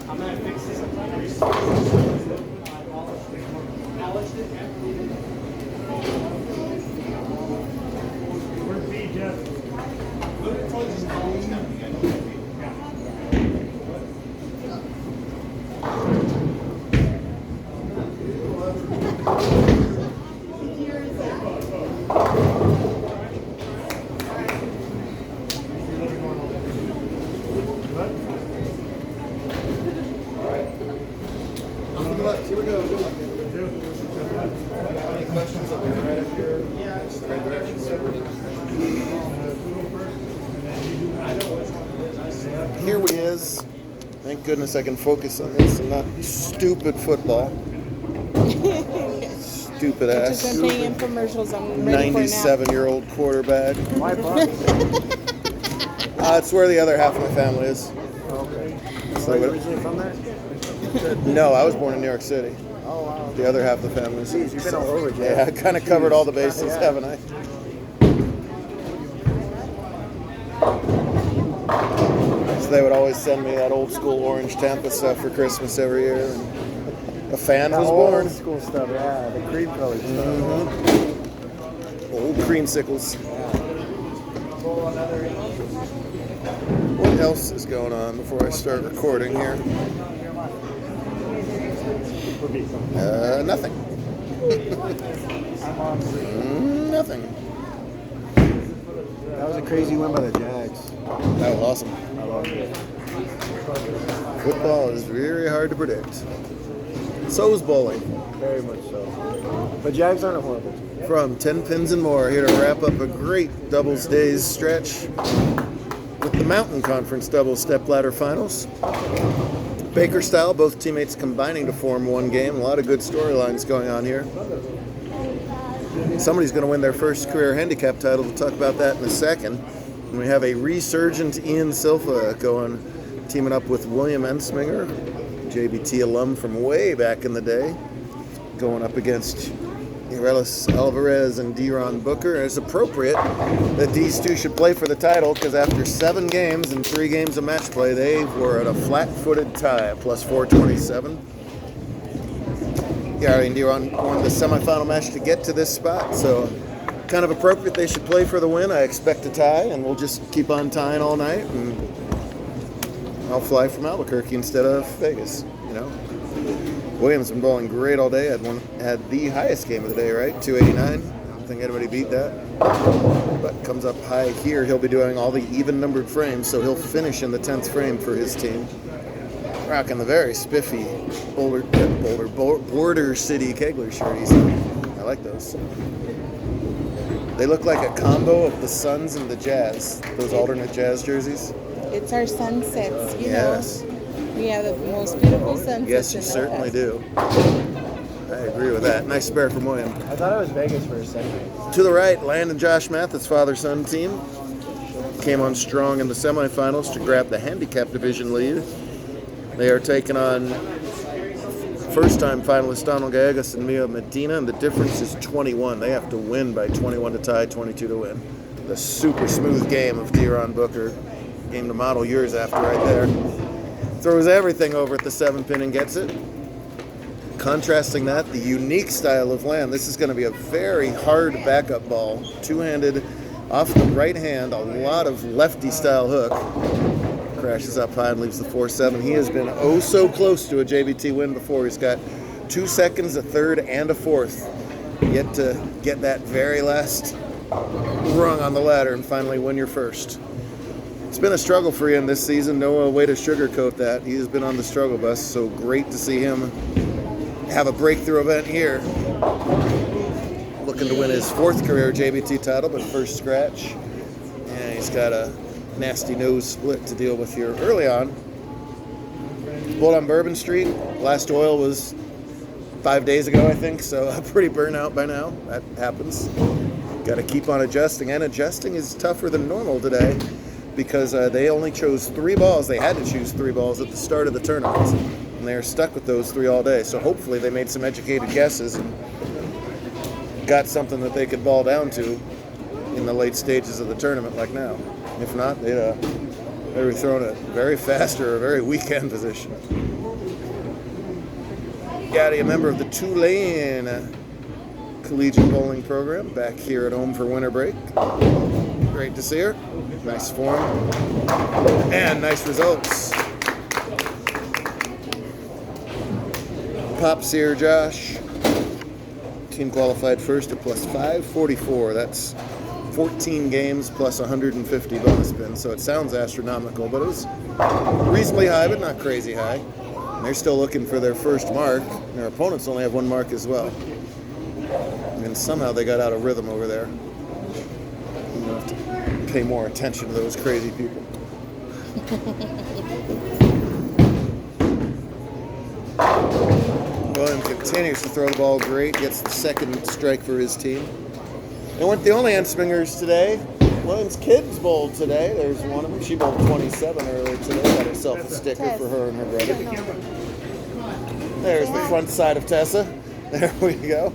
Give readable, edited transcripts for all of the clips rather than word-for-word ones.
I'm gonna fix this. Where's B, Jeff? Here we go. Any questions? I'll be right up here. Yeah. Just the right direction. Here we is. Thank goodness I can focus on this and not stupid football. Stupid ass. Just been paying infomercials. I'm ready for it now. 97-year-old quarterback. Why Buck? It's where the other half of my family is. Okay. So Are you originally from there? no, I was born in New York City. Oh, wow. The other half of the family is. Jeez, you've been all over, Jeff. Yeah, I kind of covered all the bases, Yeah. haven't I? So they would always send me that old school orange Tampa stuff for Christmas every year. And a fan was born. Old school stuff, yeah. The cream colored stuff. Mm-hmm. Old creamsicles. What else is going on before I start recording here? Nothing. Nothing. That was a crazy win by the Jags. That was awesome. I love it. Football is very hard to predict. So is bowling. Very much so. But Jags aren't a horrible team. From 10 Pins and More, here to wrap up a great doubles days stretch with the Mountain Conference doubles stepladder finals. Baker style, both teammates combining to form one game. A lot of good storylines going on here. Somebody's going to win their first career handicap title. We'll talk about that in a second. And we have a resurgent Ian Silva teaming up with William Ensminger, JBT alum from way back in the day, going up against Urelis Alvarez and Deron Booker. And it's appropriate that these two should play for the title because after 7 games and 3 games of match play, they were at a flat-footed tie at plus 427. Gary and Deron won the semifinal match to get to this spot, so kind of appropriate they should play for the win. I expect a tie, and we'll just keep on tying all night, and I'll fly from Albuquerque instead of Vegas, you know. Williams been bowling great all day. Had the highest game of the day, right? 289. I don't think anybody beat that. But comes up high here. He'll be doing all the even-numbered frames, so he'll finish in the 10th frame for his team. Rocking the very spiffy Border City Kegler shirties. I like those. They look like a combo of the Suns and the Jazz. Those alternate Jazz jerseys. It's our sunsets, you Yes. know. We have the most beautiful sunsets. Yes, you in the certainly West. do. I agree with that. Nice spare from William. I thought it was Vegas for a second. To the right, Land and Josh Mathis, father-son team, came on strong in the semifinals to grab the handicap division lead. They are taking on first-time finalists Donald Gallegos and Mia Medina, and the difference is 21. They have to win by 21 to tie, 22 to win. The super smooth game of Deron Booker. Game to model yours after right there. Throws everything over at the 7-pin and gets it. Contrasting that, the unique style of Land. This is going to be a very hard backup ball. Two-handed off the right hand, a lot of lefty-style hook. Crashes up high and leaves the 4-7. He has been oh so close to a JBT win before. He's got 2 seconds, a third, and a fourth. Yet to get that very last rung on the ladder and finally win your first. It's been a struggle for Ian this season. No way to sugarcoat that. He has been on the struggle bus, so great to see him have a breakthrough event here. Looking to win his 4th career JBT title, but first scratch. And he's got a nasty nose split to deal with here early on. Bowled on Bourbon Street. Last oil was 5 days ago, I think, so pretty burnt out by now. That happens. Got to keep on adjusting, and adjusting is tougher than normal today because they only chose 3 balls. They had to choose 3 balls at the start of the tournament, and they're stuck with those 3 all day. So hopefully they made some educated guesses and got something that they could ball down to in the late stages of the tournament like now. If not, they'd They were throwing it very fast or a very weak hand position. Gotti, a member of the Tulane Collegiate Bowling Program, back here at home for winter break. Great to see her. Nice form and nice results. Pops here, Josh. Team qualified first at plus 544. That's 14 games plus 150 bonus spins. So it sounds astronomical, but it was reasonably high, but not crazy high. And they're still looking for their first mark. And their opponents only have one mark as well. And somehow they got out of rhythm over there. You have to pay more attention to those crazy people. William continues to throw the ball great, gets the second strike for his team. They weren't the only end swingers today. Williams' kids bowled today. There's one of them. She bowled 27 earlier today. Got herself a sticker for her and her brother. There's the front side of Tessa. There we go.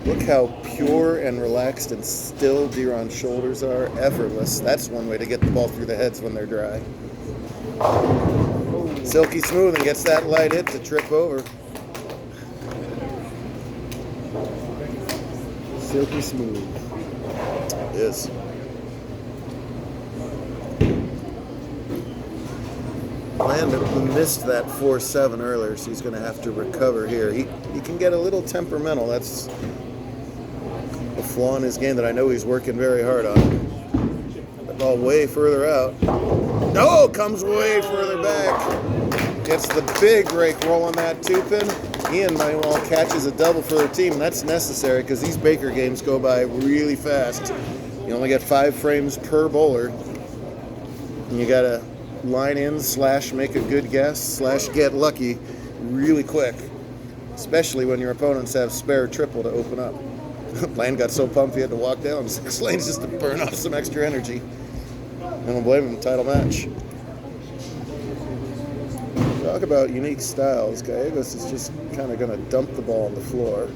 Look how pure and relaxed and still Deron's shoulders are. Effortless. That's one way to get the ball through the heads when they're dry. Silky smooth and gets that light hit to trip over. Silky smooth. It is. Landon missed that 4-7 earlier, so he's going to have to recover here. He can get a little temperamental. That's a flaw in his game that I know he's working very hard on. The ball way further out. No, comes way further back. Gets the big rake rolling that 2-pin. Ian Manuel catches a double for their team, and that's necessary because these Baker games go by really fast. You only get 5 frames per bowler, and you got to line in / make a good guess / get lucky really quick, especially when your opponents have spare triple to open up. Lane got so pumped he had to walk down 6 lanes just to burn off some extra energy. And we'll blame him, title match. Talk about unique styles. Gallegos is just kind of going to dump the ball on the floor.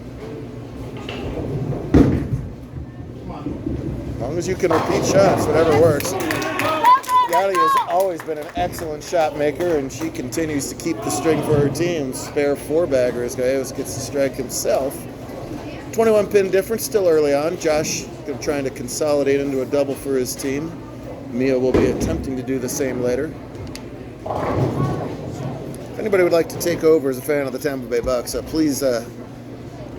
As long as you can repeat shots, whatever works. Galli has always been an excellent shot maker, and she continues to keep the string for her team. Spare 4-bagger as Gallegos gets the strike himself. 21 pin difference still early on. Josh trying to consolidate into a double for his team. Mia will be attempting to do the same later. If anybody would like to take over as a fan of the Tampa Bay Bucks, please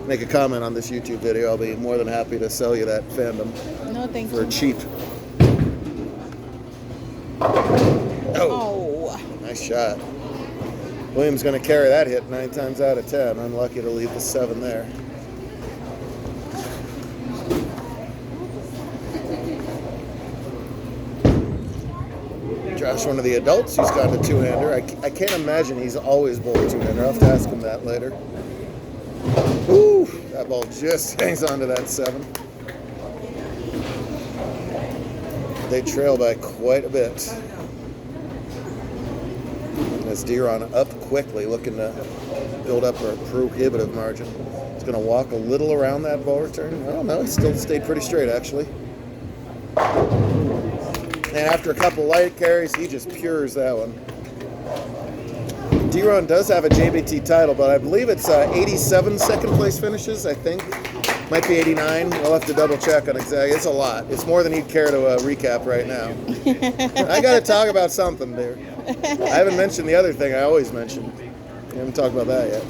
make a comment on this YouTube video. I'll be more than happy to sell you that fandom. No, thank for you. cheap. Oh. Nice shot. Williams going to carry that hit 9 times out of 10. Unlucky to leave the 7 there. Josh, one of the adults who's gotten a 2-hander. I can't imagine he's always bowled a 2-hander. I'll have to ask him that later. Ooh, that ball just hangs on to that 7. They trail by quite a bit. As Deron up quickly, looking to build up a prohibitive margin. He's going to walk a little around that ball return. I don't know. He still stayed pretty straight, actually. And after a couple light carries, he just pures that one. Deron does have a JBT title, but I believe it's 87 second place finishes, I think. Might be 89. We'll have to double check on exactly. It's a lot. It's more than he'd care to recap right now. I got to talk about something there. I haven't mentioned the other thing I always mention. We haven't talked about that yet.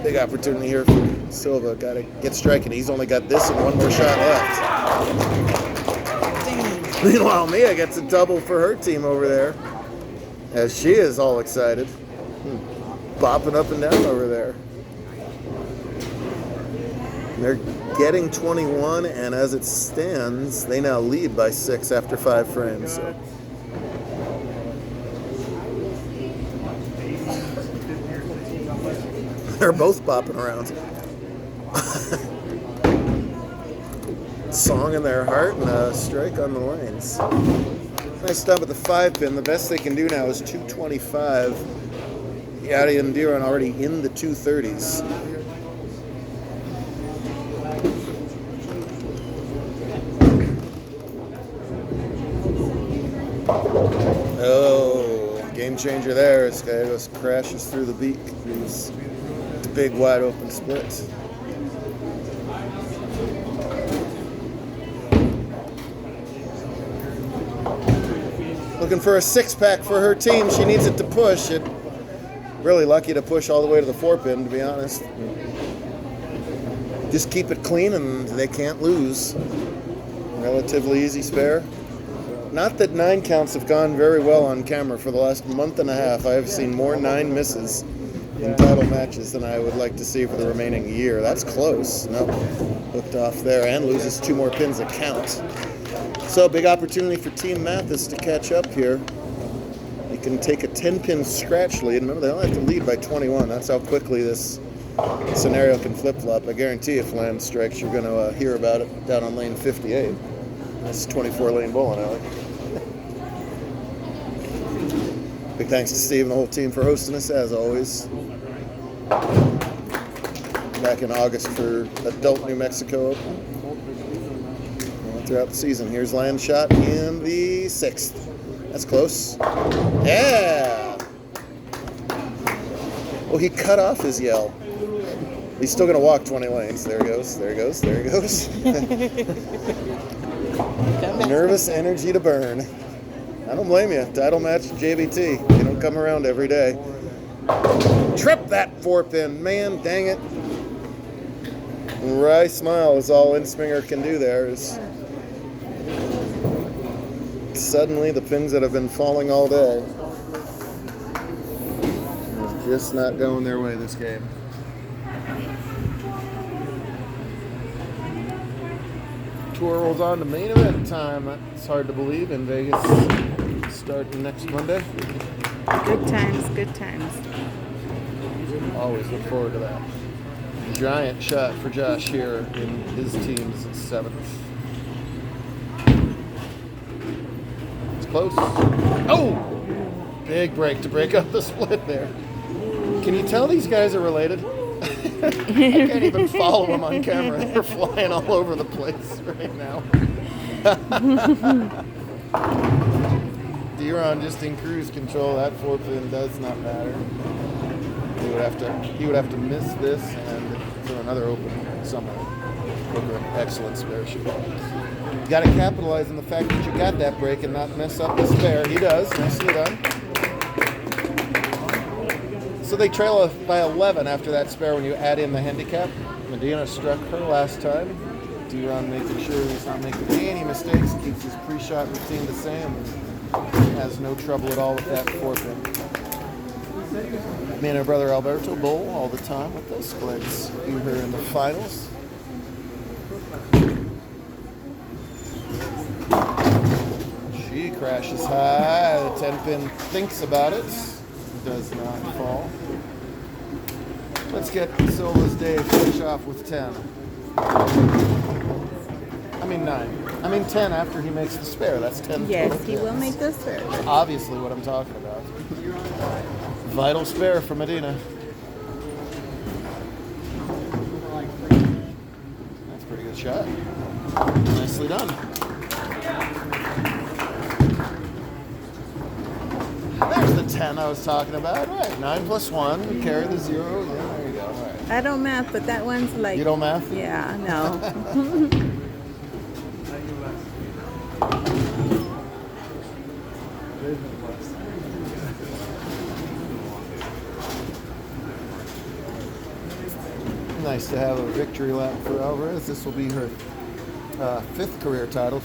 Big opportunity here for Silva. Got to get striking. He's only got this and one more shot left. Meanwhile, Mia gets a double for her team over there, as she is all excited. Bopping up and down over there. They're getting 21, and as it stands, they now lead by 6 after 5 frames. So. They're both bopping around. Song in their heart and a strike on the lanes. Nice stop at the 5-pin. The best they can do now is 225. Yadi and Deron already in the 230s. game changer there. This guy just crashes through the beak. It's a big, wide open split. Looking for a six-pack for her team. She needs it to push. Really lucky to push all the way to the 4-pin, to be honest. Just keep it clean and they can't lose. Relatively easy spare. Not that 9 counts have gone very well on camera for the last month and a half. I have seen more 9 misses in title matches than I would like to see for the remaining year. That's close. No, hooked off there and loses 2 more pins a count. So big opportunity for Team Mathis to catch up here. They can take a 10-pin scratch lead. Remember, they only have to lead by 21. That's how quickly this scenario can flip-flop. I guarantee if land strikes, you're going to hear about it down on lane 58. That's 24-lane bowling alley. Big thanks to Steve and the whole team for hosting us, as always. Back in August for Adult New Mexico Open. Throughout the season. Here's land shot in the 6th. That's close. Yeah! Well, he cut off his yell. He's still going to walk 20 lanes. There he goes, there he goes, there he goes. Nervous energy to burn. I don't blame you. Title match JBT. They don't come around every day. Trip that 4-pin. Man, dang it. Wry smile is all Insminger can do there. Is suddenly the pins that have been falling all day are just not going their way this game. Tour rolls on to main event time. It's hard to believe in Vegas starting next Monday. Good times, good times. Always look forward to that. Giant shot for Josh here in his team's 7th. It's close. Oh! Big break to break up the split there. Can you tell these guys are related? I can't even follow them on camera. They're flying all over the place right now. D-Ron just in cruise control. That 4-pin does not matter. He would have to miss this and throw another opening somewhere. Excellent spare shoot. You got to capitalize on the fact that you got that break and not mess up the spare. He does. Nicely done. So they trail by 11 after that spare when you add in the handicap. Medina struck her last time. D-Ron making sure he's not making any mistakes, keeps his pre-shot routine the same, and has no trouble at all with that 4-pin. Me and her brother Alberto bowl all the time with us. Glad to see her in the finals. She crashes high. The 10-pin thinks about it. Does not fall. Let's get Silva's day finish off with 10. I mean 9. I mean 10 after he makes the spare. That's 10. Yes, he will make the spare. Obviously what I'm talking about. Vital spare for Medina. That's a pretty good shot. Nicely done. There's the 10 I was talking about. Right, 9 plus 1. We carry the 0. Yeah, there you go. All right. I don't math, but that one's like... You don't math? Yeah, no. Nice to have a victory lap for Alvarez. This will be her 5th career title.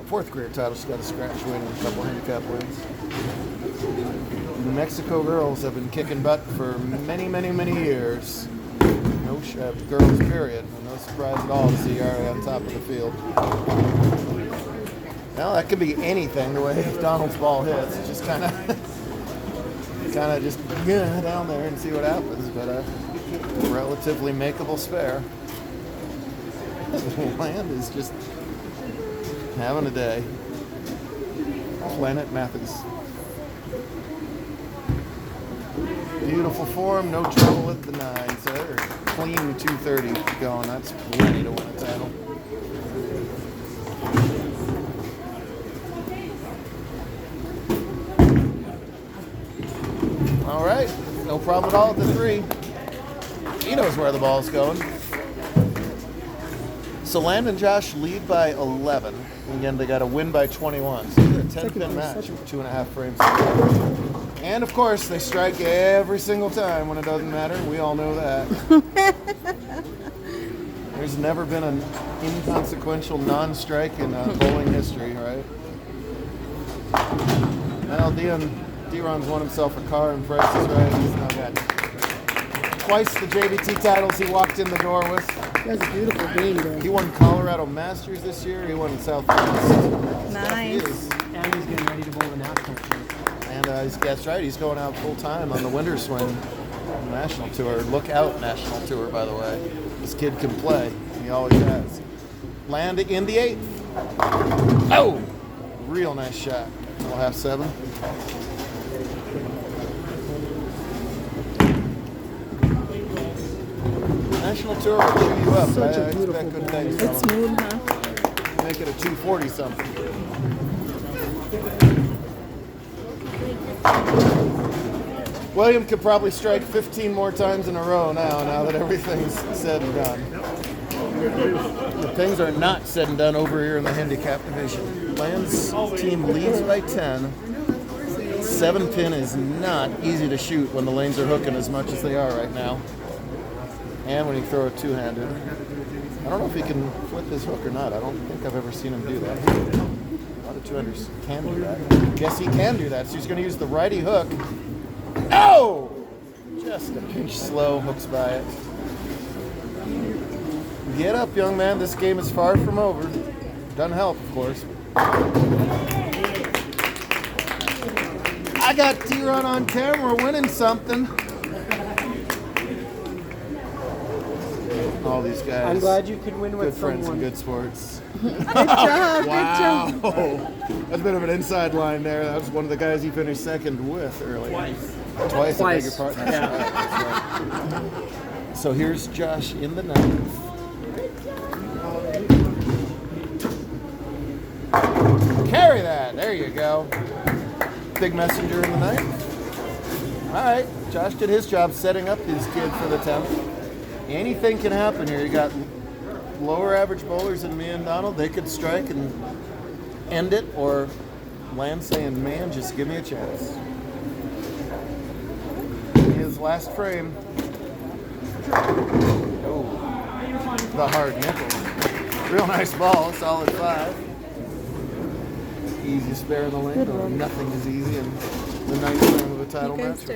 4th career title. She's got a scratch win and a couple handicap wins. New Mexico girls have been kicking butt for many, many, many years. No girls, period. No surprise at all to see Yari on top of the field. Well, that could be anything the way Donald's ball hits. It's just kind of just down there and see what happens. But a relatively makeable spare. Land is just having a day. Planet Mathis. Beautiful form, no trouble at the 9. So they're clean 230 going. That's plenty to win a title. All right. No problem at all at the 3. He knows where the ball's going. So Land and Josh lead by 11. Again, they got a win by 21. So they're a 10-pin match with 2.5 frames. And of course, they strike every single time when it doesn't matter. We all know that. There's never been an inconsequential non-strike in bowling history, right? Well, D-Ron's won himself a car and Price is Right. He's now got twice the JBT titles he walked in the door with. That's a beautiful game, though. He won Colorado Masters this year. He won Southwest. Nice. And he's getting ready to bowl the national tour. And that's right. He's going out full time on the Winter Swing National Tour. Look out, National Tour, by the way. This kid can play. He always has. Land in the 8th. Oh! Real nice shot. We'll have 7. National Tour will chew you up. Such a I beautiful expect good ball. things It's from him. smooth, huh? Make it a 240 something. William could probably strike 15 more times in a row now that everything's said and done. But things are not said and done over here in the handicap division. Land's team leads by 10. 7-pin is not easy to shoot when the lanes are hooking as much as they are right now. And when you throw it two-handed. I don't know if he can flip his hook or not. I don't think I've ever seen him do that. A lot of two-handers can do that. Guess he can do that. So he's going to use the righty hook. Oh! Just a pinch slow, hooks by it. Get up, young man. This game is far from over. Doesn't help, of course. I got D-Ron on camera winning something. All these guys. I'm glad you could win Good with friends someone. and good sports. Good job. Wow. That's a bit of an inside line there. That was one of the guys he finished second with earlier. Twice. I beg your pardon. That's right. So here's Josh in the 9th. Carry that. There you go. Big messenger in the 9th. All right. Josh did his job setting up his kid for the 10th. Anything can happen here. You got lower average bowlers than me and Donald. They could strike and end it, or Land saying, man, just give me a chance. His last frame. Oh, the hard nickel. Real nice ball, solid 5. Easy spare in the lane, or nothing is easy in the 9th frame of a title You guys match. did